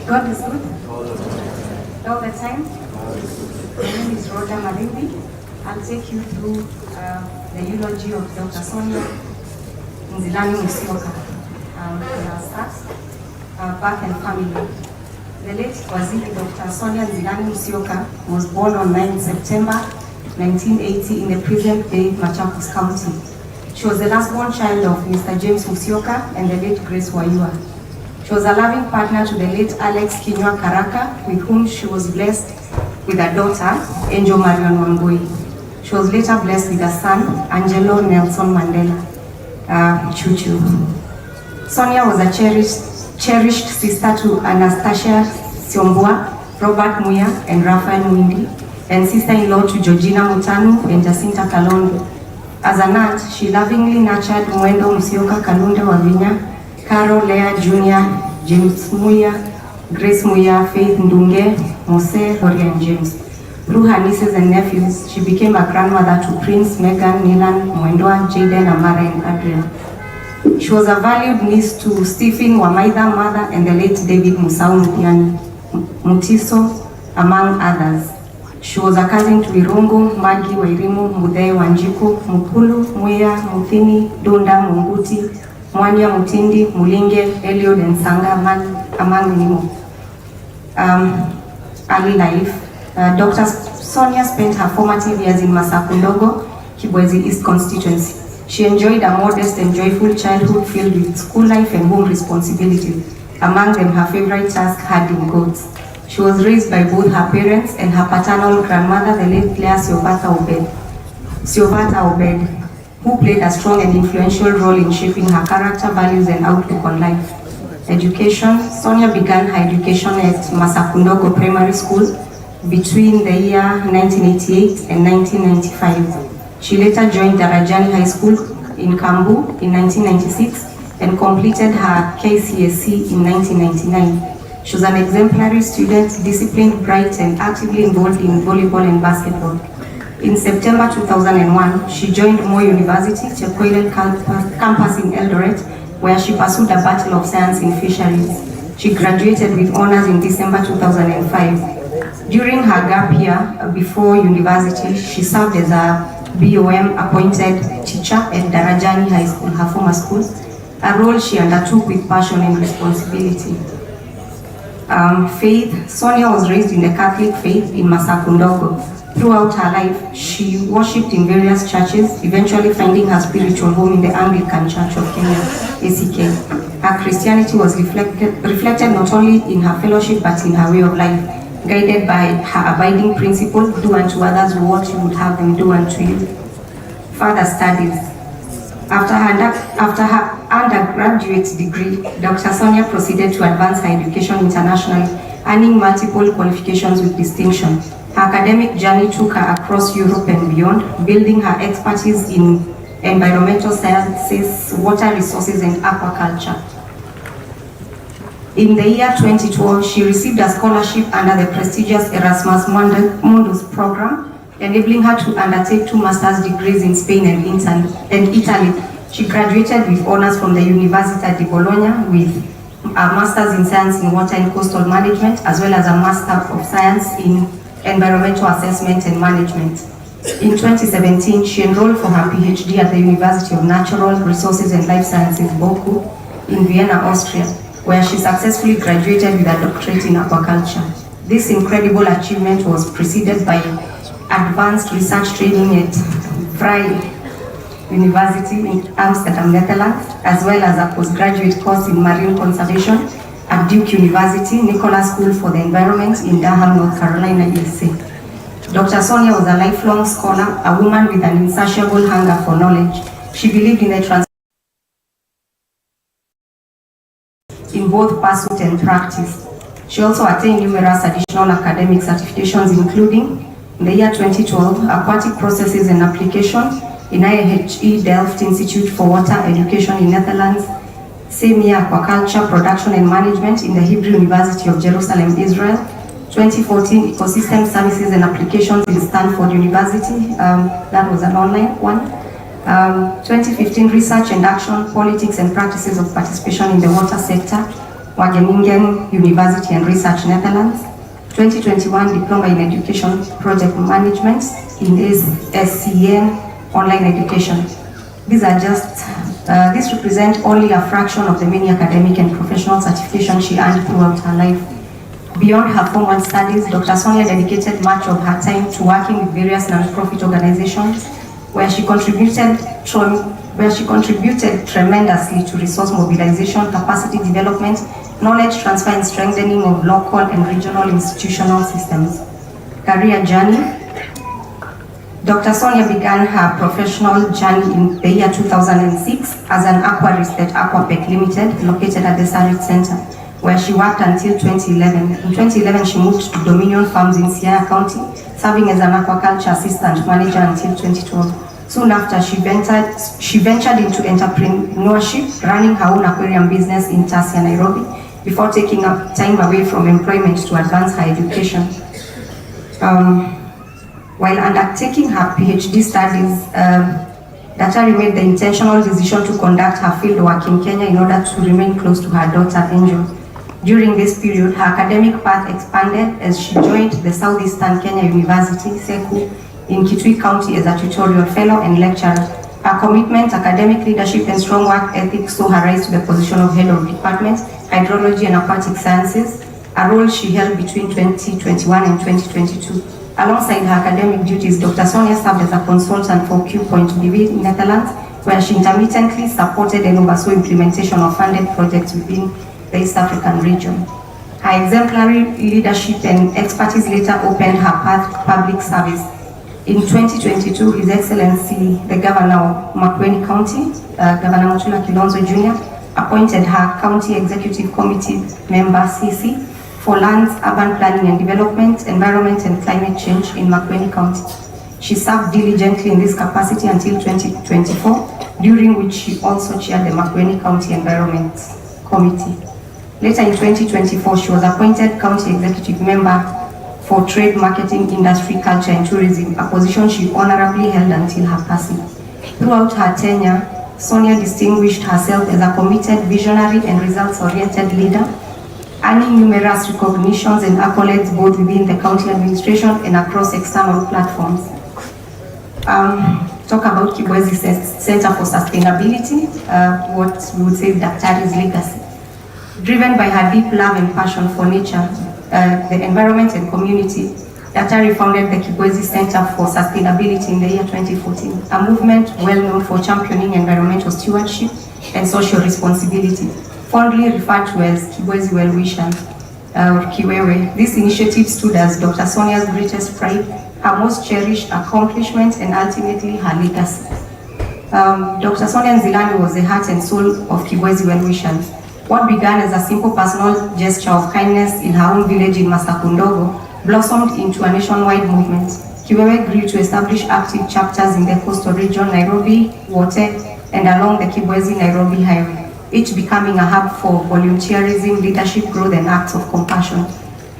God is good all the time. My name is Rhoda Marimbi. I'll take you through the eulogy of Dr. Sonia Nzilani. I'll start back and family. The late Waziri Dr. Sonia Nzilani was born on 9 September 1980 in the present-day Machakos County. She was the last-born child of Mr. James Musyoka and the late Grace Wayua. She was a loving partner to the late Alex Kinywa Karaka, with whom she was blessed with a daughter, Angel Marion Wangui. She was later blessed with a son, Angelo Nelson Mandela, Chuchu. Sonia was a cherished sister to Anastasia Siombua, Robert Muya, and Raphael Mwindi, and sister-in-law to Georgina Mutanu and Jacinta Kalondo. As an aunt, she lovingly nurtured Mwendo Musyoka Kalunde Wavinya, Carol Lea Jr., James Muya, Grace Muya, Faith Ndunge, Mose, Horia, and James. Through her nieces and nephews, she became a grandmother to Prince, Megan, Nilan, Mwendwa, Jaden, Amara, and Adrian. She was a valued niece to Stephen Wamaida, mother, and the late David Musau Mutiani, Mutiso, among others. She was a cousin to Irungu, Magi, Wairimu, Mudei, Wanjiku, Mukulu, Muya, Muthini, Dunda, Munguti, Mwanya, Mutindi, Mulinge, Eliud, and Sanga, among many more. Early life. Dr. Sonia spent her formative years in Masakundogo, Kibwezi East constituency. She enjoyed a modest and joyful childhood filled with school life and home responsibilities. Among them, her favorite task, herding goats. She was raised by both her parents and her paternal grandmother, the late Claire Siovata Obed, who played a strong and influential role in shaping her character, values, and outlook on life. Education. Sonia began her education at Masakundogo Primary School between the year 1988 and 1995. She later joined Darajani High School in Kambu in 1996 and completed her KCSE in 1999. She was an exemplary student, disciplined, bright, and actively involved in volleyball and basketball. In September 2001, she joined Moi University, Chekwelen campus in Eldoret, where she pursued a Bachelor of Science in Fisheries. She graduated with honors in December 2005. During her gap year before university, she served as a BOM appointed teacher at Darajani High School, her former school, a role she undertook with passion and responsibility. Faith. Sonia was raised in the Catholic faith in Masakundogo. Throughout her life, she worshipped in various churches, eventually finding her spiritual home in the Anglican Church of Kenya, ECM. Her Christianity was reflected not only in her fellowship but in her way of life, guided by her abiding principle, do unto others what you would have them do unto you. Further studies. After her undergraduate degree, Dr. Sonia proceeded to advance her education internationally, earning multiple qualifications with distinction. Her academic journey took her across Europe and beyond, building her expertise in environmental sciences, water resources, and aquaculture. In the year 2012, she received a scholarship under the prestigious Erasmus Mundus program, enabling her to undertake 2 master's degrees in Spain and Italy. She graduated with honors from the Università di Bologna with a master's in science in water and coastal management, as well as a master of science in environmental assessment and management. In 2017, she enrolled for her PhD at the University of Natural Resources and Life Sciences, Boku, in Vienna, Austria, where she successfully graduated with a doctorate in aquaculture. This incredible achievement was preceded by advanced research training at Vrije University in Amsterdam, Netherlands, as well as a postgraduate course in marine conservation at Duke University, Nicholas School for the Environment in Durham, North Carolina, USA. Dr. Sonia was a lifelong scholar, a woman with an insatiable hunger for knowledge. She believed in the in both pursuit and practice. She also attained numerous additional academic certifications, including, in the year 2012, Aquatic Processes and Application in IHE Delft Institute for Water Education in Netherlands, same year Aquaculture Production and Management in the Hebrew University of Jerusalem, Israel, 2014 Ecosystem Services and Applications in Stanford University, that was an online one, 2015 Research and Action, Politics and Practices of Participation in the Water Sector, Wageningen University and Research, Netherlands. 2021 Diploma in Education Project Management in ECM Online Education. These are just, this represent only a fraction of the many academic and professional certifications she earned throughout her life. Beyond her formal studies, Dr. Sonia dedicated much of her time to working with various non-profit organizations where she contributed tremendously to resource mobilization, capacity development, knowledge transfer and strengthening of local and regional institutional systems. Career journey. Dr. Sonia began her professional journey in the year 2006 as an aquarist at Aquapec Limited, located at the Sarit Center, where she worked until 2011. In 2011, she moved to Dominion Farms in Siaya County, serving as an aquaculture assistant manager until 2012. Soon after, she ventured into entrepreneurship, running her own aquarium business in Tasia, Nairobi, before taking up time away from employment to advance her education. While undertaking her PhD studies, Daktari made the intentional decision to conduct her field work in Kenya in order to remain close to her daughter, Angel. During this period, her academic path expanded as she joined the Southeastern Kenya University, SEKU, in Kitui County as a tutorial fellow and lecturer. Her commitment, academic leadership, and strong work ethic saw her rise to the position of head of department, hydrology and aquatic sciences, a role she held between 2021 and 2022. Alongside her academic duties, Dr. Sonia served as a consultant for Q Point BV in Netherlands, where she intermittently supported and oversaw implementation of funded projects within the East African region. Her exemplary leadership and expertise later opened her path to public service. In 2022, His Excellency, the Governor of Makueni County, Governor Mutula Kilonzo Jr., appointed her County Executive Committee member, CC, for lands, urban planning and development, environment and climate change in Makueni County. She served diligently in this capacity until 2024, during which she also chaired the Makueni County Environment Committee. Later in 2024, she was appointed County Executive Member for Trade, Marketing, Industry, Culture and Tourism, a position she honorably held until her passing. Throughout her tenure, Sonia distinguished herself as a committed, visionary and results-oriented leader, earning numerous recognitions and accolades both within the county administration and across external platforms. Talk about Kibwezi Center for Sustainability, what we would say Daktari's legacy. Driven by her deep love and passion for nature, the environment and community, Daktari founded the Kibwezi Center for Sustainability in the year 2014, a movement well known for championing environmental stewardship and social responsibility, fondly referred to as Kibwezi Well-Wishers, or Kiwewe. This initiative stood as Dr. Sonia's greatest pride, her most cherished accomplishment, and ultimately her legacy. Dr. Sonia Nzilani was the heart and soul of Kibwezi Well-Wishers. What began as a simple personal gesture of kindness in her own village in Masakundogo blossomed into a nationwide movement. Kiwewe grew to establish active chapters in the coastal region, Nairobi, Wote, and along the Kibwezi-Nairobi highway, each becoming a hub for volunteerism, leadership, growth, and acts of compassion.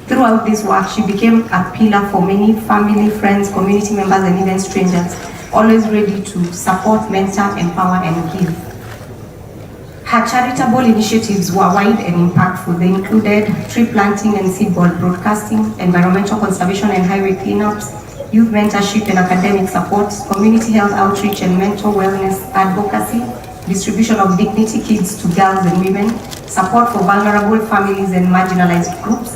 Throughout this work, she became a pillar for many family, friends, community members, and even strangers, always ready to support, mentor, empower, and give. Her charitable initiatives were wide and impactful. They included tree planting and seedball broadcasting, environmental conservation and highway cleanups, youth mentorship and academic support, community health outreach and mental wellness advocacy, distribution of dignity kits to girls and women, support for vulnerable families and marginalized groups,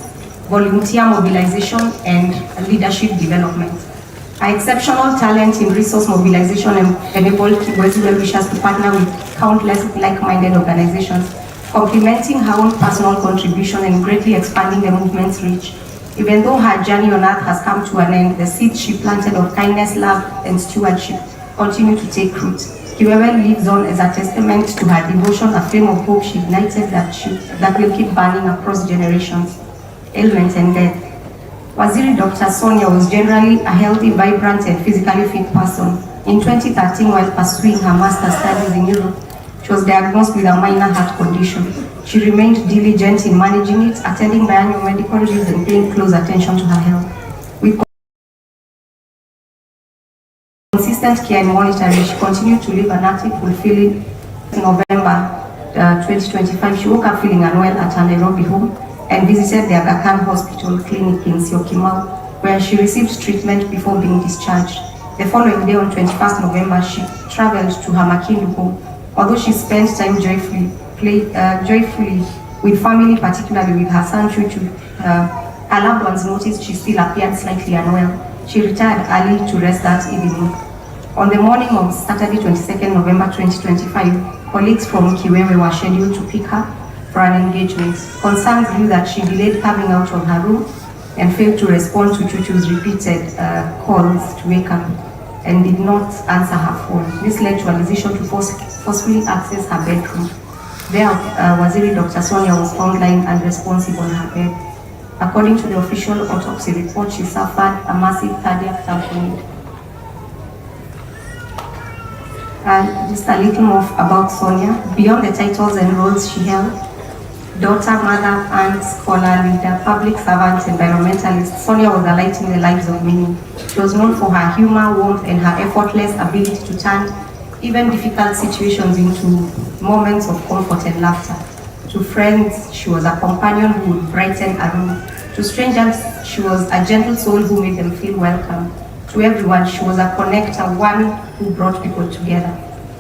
volunteer mobilization, and leadership development. Her exceptional talent in resource mobilization enabled Kibwezi Well-Wishers to partner with countless like-minded organizations, complementing her own personal contribution and greatly expanding the movement's reach. Even though her journey on earth has come to an end, the seeds she planted of kindness, love, and stewardship continue to take root. Kiwewe lives on as a testament to her devotion, a flame of hope she ignited that will keep burning across generations. Ailment and death. Waziri Dr. Sonia was generally a healthy, vibrant, and physically fit person. In 2013, while pursuing her master's studies in Europe, she was diagnosed with a minor heart condition. She remained diligent in managing it, attending biannual medical reviews and paying close attention to her health. With consistent care and monitoring, she continued to live an active, fulfilling. In November, 2025, she woke up feeling unwell at her Nairobi home and visited the Aga Khan Hospital clinic in Syokimau, where she received treatment before being discharged. The following day, on 21st November, she traveled to her Makueni home. Although she spent time joyfully with family, particularly with her son Chuchu, her loved ones noticed she still appeared slightly unwell. She retired early to rest that evening. On the morning of Saturday, 22nd November 2025, colleagues from Kiwewe were scheduled to pick her for an engagement. Concern grew that she delayed coming out of her room and failed to respond to Chuchu's repeated calls to wake up and did not answer her phone. This led to a decision to forcefully access her bedroom. There, Waziri Dr. Sonia was found lying unresponsive on her bed. According to the official autopsy report, she suffered a massive cardiac tamponade. Just a little more about Sonia. Beyond the titles and roles she held, daughter, mother, aunt, scholar, leader, public servant, environmentalist, Sonia was a light in the lives of many. She was known for her humor, warmth, and her effortless ability to turn even difficult situations into moments of comfort and laughter. To friends, she was a companion who would brighten a room. To strangers, she was a gentle soul who made them feel welcome. To everyone, she was a connector, one who brought people together.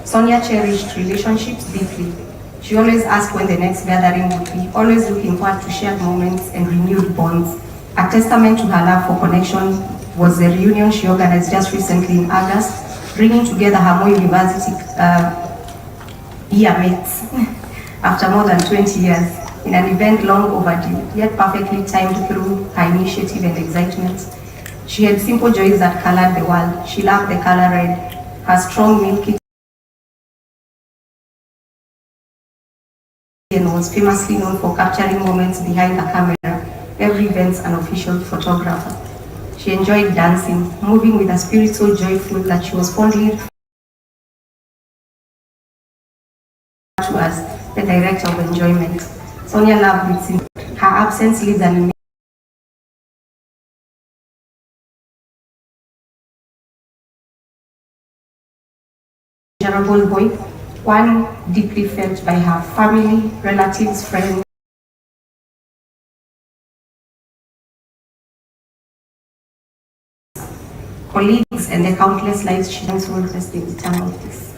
Sonia cherished relationships deeply. She always asked when the next gathering would be, always looking forward to shared moments and renewed bonds. A testament to her love for connection was the reunion she organized just recently in August, bringing together her Moi University year mates after more than 20 years, in an event long overdue, yet perfectly timed through her initiative and excitement. She had simple joys that colored the world. She loved the color red. Her strong milky and was famously known for capturing moments behind the camera, every event's an official photographer. She enjoyed dancing, moving with a spirit so joyful that she was fondly referred to as the director of enjoyment. Sonia loved it. Her absence leaves an immeasurable void, one deeply felt by her family, relatives, friends, colleagues, and the countless lives she once will rest in eternal peace.